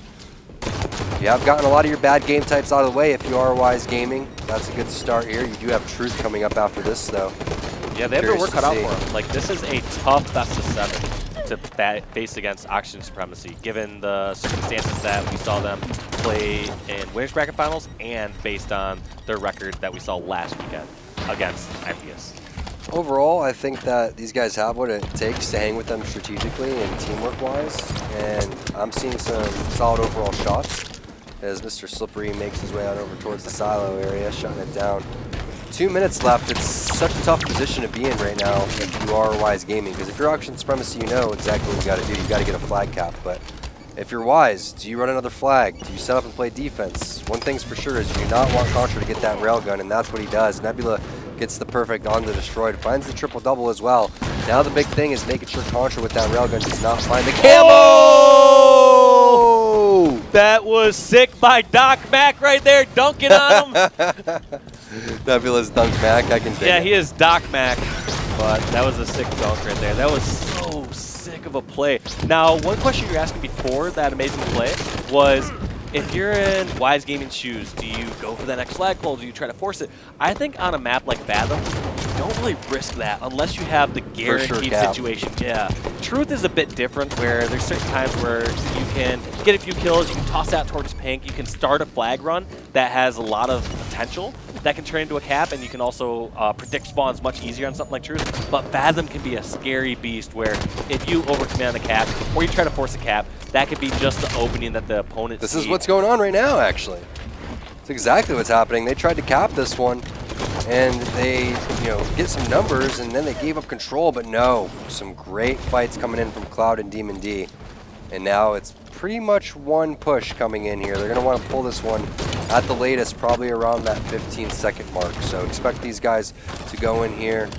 You have gotten a lot of your bad game types out of the way if you are Wise Gaming. That's a good start here. You do have Truth coming up after this, though. Yeah, they have their work cut out for them. Like, this is a tough best-of-7 to face against Oxygen Supremacy, given the circumstances that we saw them play in winners bracket finals and based on their record that we saw last weekend against HCS. Overall, I think that these guys have what it takes to hang with them strategically and teamwork-wise, and I'm seeing some solid overall shots as Mr. Slippery makes his way out over towards the silo area, shutting it down. 2 minutes left. It's such a tough position to be in right now if you are Wise Gaming, because if you're Oxygen Supremacy, you know exactly what you got to do. You got to get a flag cap, but if you're Wise, do you run another flag? Do you set up and play defense? One thing's for sure is you do not want Contra to get that railgun, and that's what he does. Nebula gets the perfect on the destroyed, finds the triple-double as well. Now the big thing is making sure Contra with that railgun does not find the camo! Oh! That was sick by Doc Mac right there, dunking on him. Nebula's dunk Mac, I can dig Yeah, it. he is Doc Mac, but that was a sick dunk right there. That was so sick of a play. Now, one question you were asking before that amazing play was, if you're in Wise Gaming shoes, do you go for that next flagpole? Do you try to force it? I think on a map like Fathom, you don't really risk that unless you have the guaranteed situation. Yeah. Truth is a bit different where there's certain times where you can get a few kills, you can toss out towards pink, you can start a flag run that has a lot of potential that can turn into a cap, and you can also predict spawns much easier on something like Truth. But Fathom can be a scary beast where if you overcommand the cap or you try to force a cap, that could be just the opening that the opponent This is what's going on right now, actually. It's exactly what's happening. They tried to cap this one, and they, get some numbers, and then they gave up control, but no. Some great fights coming in from Cloud and Demon D. And now it's pretty much one push coming in here. They're going to want to pull this one at the latest, probably around that 15-second mark. So expect these guys to go in here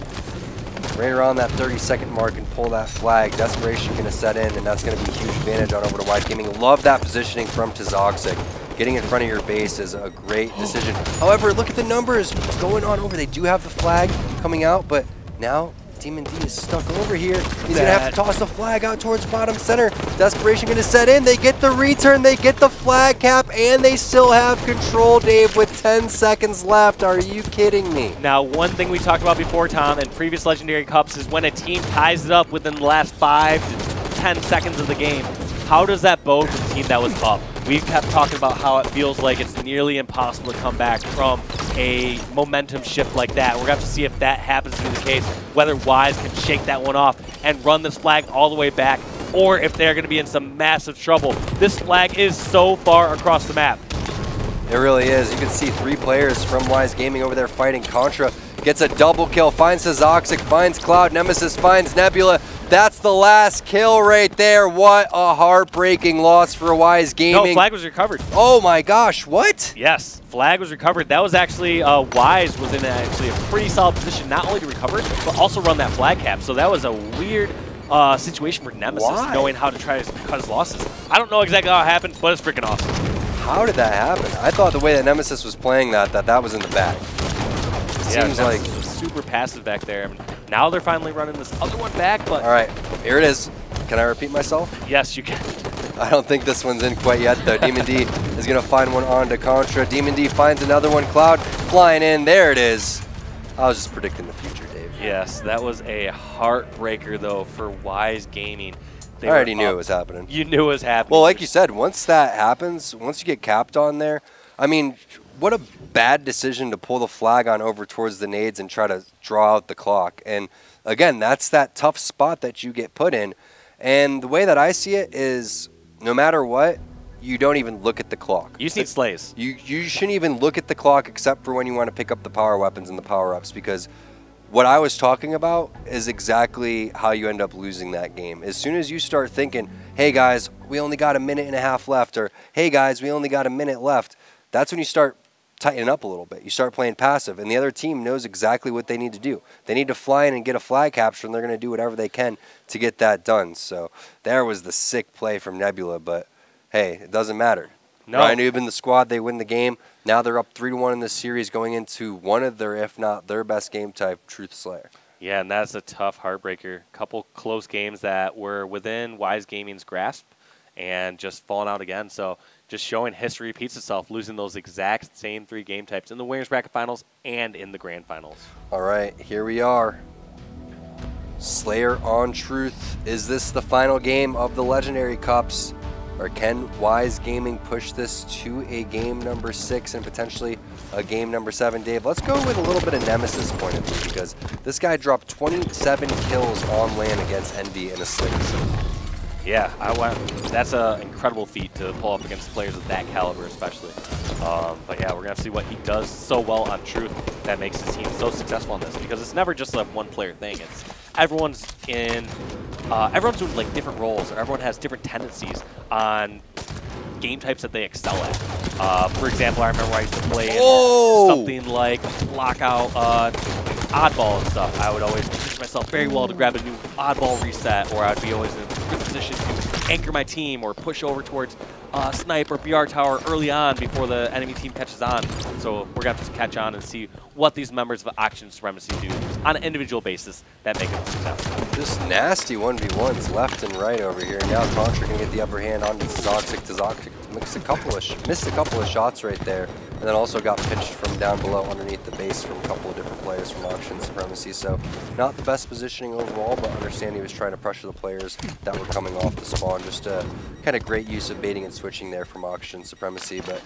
right around that 30-second mark and pull that flag. Desperation going to set in, and that's going to be a huge advantage on over to Wise Gaming. Love that positioning from Tazoxic. Getting in front of your base is a great decision. However, look at the numbers going on over. They do have the flag coming out, but now Demon D is stuck over here. He's going to have to toss the flag out towards bottom center. Desperation going to set in. They get the return. They get the flag cap, and they still have control, Dave, with 10 seconds left. Are you kidding me? Now, one thing we talked about before, Tom, in previous Legendary Cups is when a team ties it up within the last 5 to 10 seconds of the game. How does that bode for the team that was up? We've kept talking about how it feels like it's nearly impossible to come back from a momentum shift like that. We're going to have to see if that happens to be the case, whether Wise can shake that one off and run this flag all the way back, or if they're going to be in some massive trouble. This flag is so far across the map. It really is. You can see 3 players from Wise Gaming over there fighting. Contra gets a double kill, finds Tazoxic, finds Cloud, Nemesis finds Nebula. That's the last kill right there. What a heartbreaking loss for Wise Gaming. No, flag was recovered. Oh my gosh, what? Yes, flag was recovered. That was actually, Wise was in actually a pretty solid position, not only to recover, but also run that flag cap. So that was a weird situation for Nemesis, knowing how to try to cut his losses. I don't know exactly how it happened, but it's freaking awesome. How did that happen? I thought the way that Nemesis was playing that was in the bag. Seems like super passive back there. I mean, now they're finally running this other one back, but... All right, here it is. Can I repeat myself? Yes, you can. I don't think this one's in quite yet, though. Demon D is going to find one on to Contra. Demon D finds another one. Cloud flying in. There it is. I was just predicting the future, Dave. Yes, that was a heartbreaker, though, for Wise Gaming. I already knew it was happening. You knew it was happening. Well, like you said, once that happens, once you get capped on there, I mean, what a bad decision to pull the flag on over towards the nades and try to draw out the clock. And again, that's that tough spot that you get put in. And the way that I see it is no matter what, you don't even look at the clock. You just need slays. You shouldn't even look at the clock except for when you want to pick up the power weapons and the power-ups, because what I was talking about is exactly how you end up losing that game. As soon as you start thinking, hey guys, we only got a minute and a half left, or hey guys, we only got a minute left, that's when you start tightening up a little bit. You start playing passive, and the other team knows exactly what they need to do. They need to fly in and get a flag capture, and they're going to do whatever they can to get that done. So there was the sick play from Nebula, but hey, it doesn't matter. No. Ryan Newb in the squad, they win the game. Now they're up 3-1 in this series going into one of their, if not their best game type, Truth Slayer. Yeah, and that's a tough heartbreaker. Couple close games that were within Wise Gaming's grasp and just falling out again. So just showing history repeats itself, losing those exact same 3 game types in the Winners Bracket Finals and in the Grand Finals. All right, here we are. Slayer on Truth. Is this the final game of the Legendary Cups? Or can Wise Gaming push this to a game number 6 and potentially a game number 7? Dave, let's go with a little bit of Nemesis point of view, because this guy dropped 27 kills on land against Envy in a slingshot. Yeah, that's an incredible feat to pull up against players of that caliber especially. But yeah, we're going to see what he does so well on Truth that makes his team so successful on this, because it's never just a one-player thing. It's everyone's doing like different roles, or everyone has different tendencies on game types that they excel at. For example, I remember I used to play something like Lockout, Oddball and stuff. I would always position myself very well to grab a new Oddball reset, or I'd be always in a good position to anchor my team or push over towards Snipe or BR Tower early on before the enemy team catches on. So we're going to have to catch on and see what these members of Action Supremacy do on an individual basis that make them successful. Just nasty 1v1s left and right over here. Now Contra can get the upper hand on Tazoxic. Tazoxic missed a couple of shots right there, and then also got pitched from down below underneath the base from a couple of different players from Action Supremacy. So not the best positioning overall, but understand he was trying to pressure the players that were coming off the spawn just to kind of great use of baiting and switching there from Oxygen Supremacy. But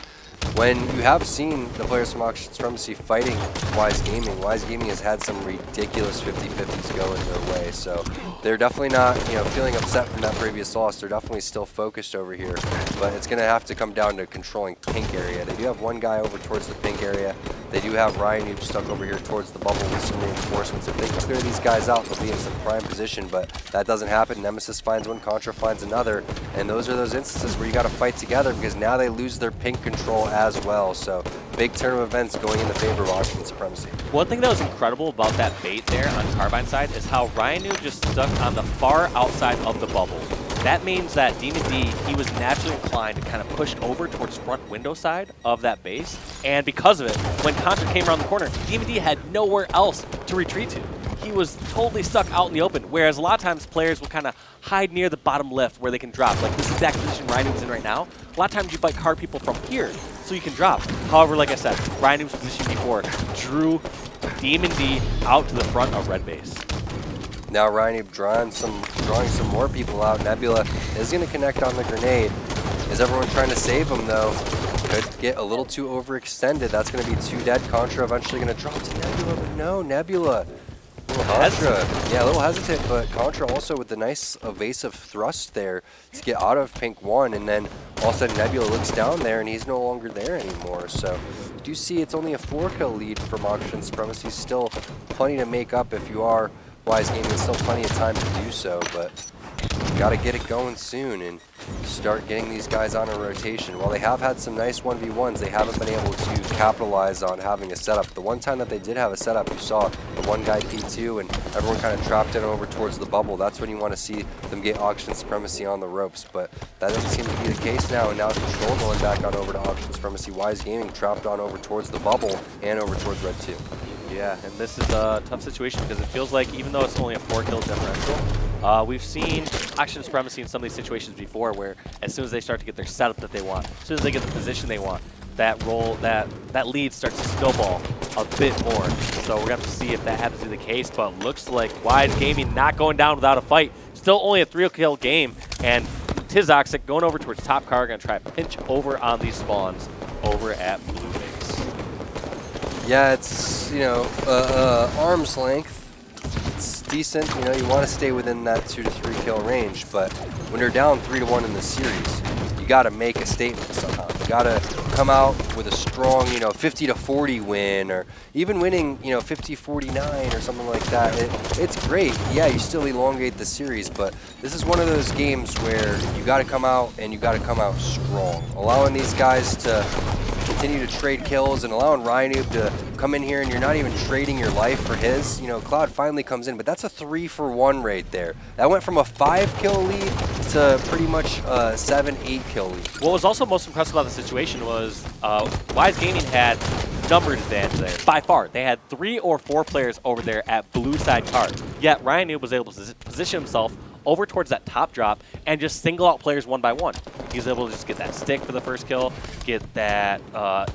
when you have seen the players from Oxygen Supremacy fighting Wise Gaming has had some ridiculous 50-50s going their way. So they're definitely not, feeling upset from that previous loss. They're definitely still focused over here. But it's going to have to come down to controlling pink area. They do have one guy over towards the pink area. They do have Ryan who's stuck over here towards the bubble with some reinforcements. If they can clear these guys out, they'll be in some prime position, but that doesn't happen. Nemesis finds one, Contra finds another, and those are those instances where you got to fight together because now they lose their pink control as well. So big turn of events going in the favor of Oxygen Supremacy. One thing that was incredible about that bait there on Carbine side is how Ryan just stuck on the far outside of the bubble. That means that Demon D, he was naturally inclined to kind of push over towards front window side of that base. And because of it, when Contra came around the corner, Demon D had nowhere else to retreat to. He was totally stuck out in the open, whereas a lot of times players will kind of hide near the bottom left where they can drop. Like this exact position Ryan was in right now. A lot of times you fight card people from here so you can drop. However, like I said, Ryan was positioned before drew Demon D out to the front of red base. Now Ryan drawing some more people out. Nebula is going to connect on the grenade. Is everyone trying to save him though? Could get a little too overextended. That's going to be 2 dead. Contra eventually going to drop to Nebula, but no, Nebula. Yeah, a little hesitant, but Contra also with the nice evasive thrust there to get out of pink 1, and then all of a sudden Nebula looks down there and he's no longer there anymore. So you do see it's only a 4-kill lead from Oxygen Supremacy. Still plenty to make up if you are Wise Gaming. Still plenty of time to do so, but you got to get it going soon and start getting these guys on a rotation. While they have had some nice 1v1s, they haven't been able to capitalize on having a setup. The one time that they did have a setup, you saw the one guy P2 and everyone kind of trapped in over towards the bubble. That's when you want to see them get Oxygen Supremacy on the ropes, but that doesn't seem to be the case now, and now Control going back on over to Oxygen Supremacy. Wise Gaming trapped on over towards the bubble and over towards red 2. Yeah, and this is a tough situation because it feels like even though it's only a 4-kill differential, we've seen Oxygen Supremacy in some of these situations before where as soon as they start to get their setup that they want, as soon as they get the position they want, that lead starts to snowball a bit more. So we're going to have to see if that happens to be the case, but looks like Wise Gaming not going down without a fight. Still only a 3-kill game, and Tizoxic going over towards top car, going to try to pinch over on these spawns over at blue base. Yeah, it's, arm's length. It's decent, you want to stay within that 2 to 3 kill range, but when you're down 3-1 in the series, you got to make a statement somehow. You got to come out with a strong, 50 to 40 win, or even winning, 50-49 or something like that. It's great. Yeah, you still elongate the series, but this is one of those games where you got to come out and you got to come out strong. Allowing these guys to continue to trade kills and allowing Ryanoob to come in here and you're not even trading your life for his. Cloud finally comes in, but that's a 3-for-1 right there. That went from a 5-kill lead to pretty much a 7-8 kill lead. What was also most impressive about the situation was Wise Gaming had numbers advantage there, by far. They had 3 or 4 players over there at blue side card, yet Ryanoob was able to position himself over towards that top drop and just single out players one by one. He was able to just get that stick for the first kill, get that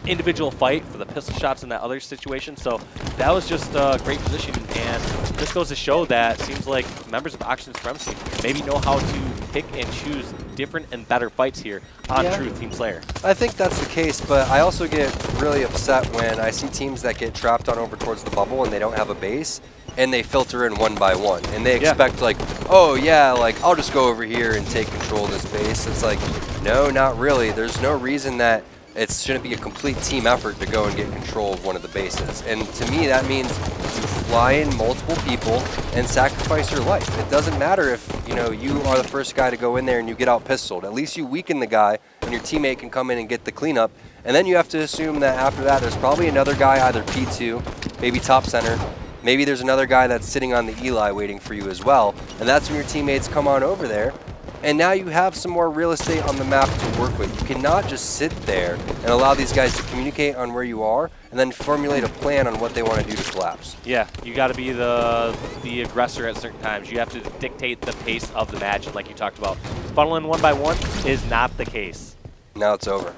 individual fight for the pistol shots in that other situation. So that was just a great position, and this goes to show that it seems like members of Oxygen Supremacy maybe know how to pick and choose different and better fights here on True Team Slayer. I think that's the case, but I also get really upset when I see teams that get trapped on over towards the bubble and they don't have a base, and they filter in one by one, and they expect like, oh yeah, like I'll just go over here and take control of this base. It's like, no, not really. There's no reason that it shouldn't be a complete team effort to go and get control of one of the bases. And to me, that means you fly in multiple people and sacrifice your life. It doesn't matter if you are the first guy to go in there and you get out pistoled. At least you weaken the guy, and your teammate can come in and get the cleanup. And then you have to assume that after that, there's probably another guy, either P2, maybe top center. Maybe there's another guy that's sitting on the Eli waiting for you as well, and that's when your teammates come on over there, and now you have some more real estate on the map to work with. You cannot just sit there and allow these guys to communicate on where you are and then formulate a plan on what they want to do to collapse. Yeah, you got to be the aggressor at certain times. You have to dictate the pace of the match, like you talked about. Funneling one by one is not the case. Now it's over.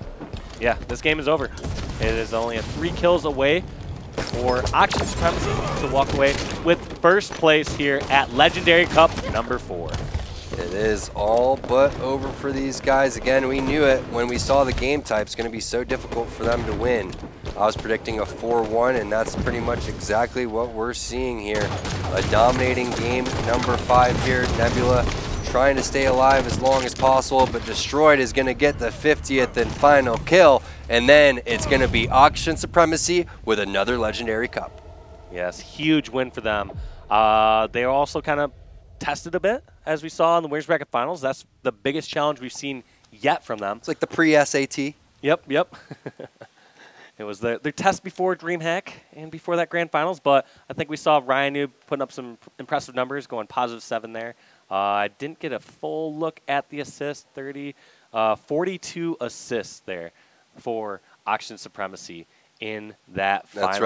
Yeah, this game is over. It is only 3 kills away for Oxygen Supremacy to walk away with first place here at Legendary Cup number 4. It is all but over for these guys. Again, we knew it when we saw the game type. It's going to be so difficult for them to win. I was predicting a 4-1, and that's pretty much exactly what we're seeing here. A dominating game number 5 here. Nebula trying to stay alive as long as possible, but Destroyed is going to get the 50th and final kill, and then it's going to be Auction Supremacy with another Legendary Cup. Yes, huge win for them. They also kind of tested a bit, as we saw in the Winners Bracket Finals. That's the biggest challenge we've seen yet from them. It's like the pre-SAT. Yep. It was their test before DreamHack and before that Grand Finals, but I think we saw Ryan Noob putting up some impressive numbers, going +7 there. I didn't get a full look at the assist, 42 assists there for Auction Supremacy in that final. That's right.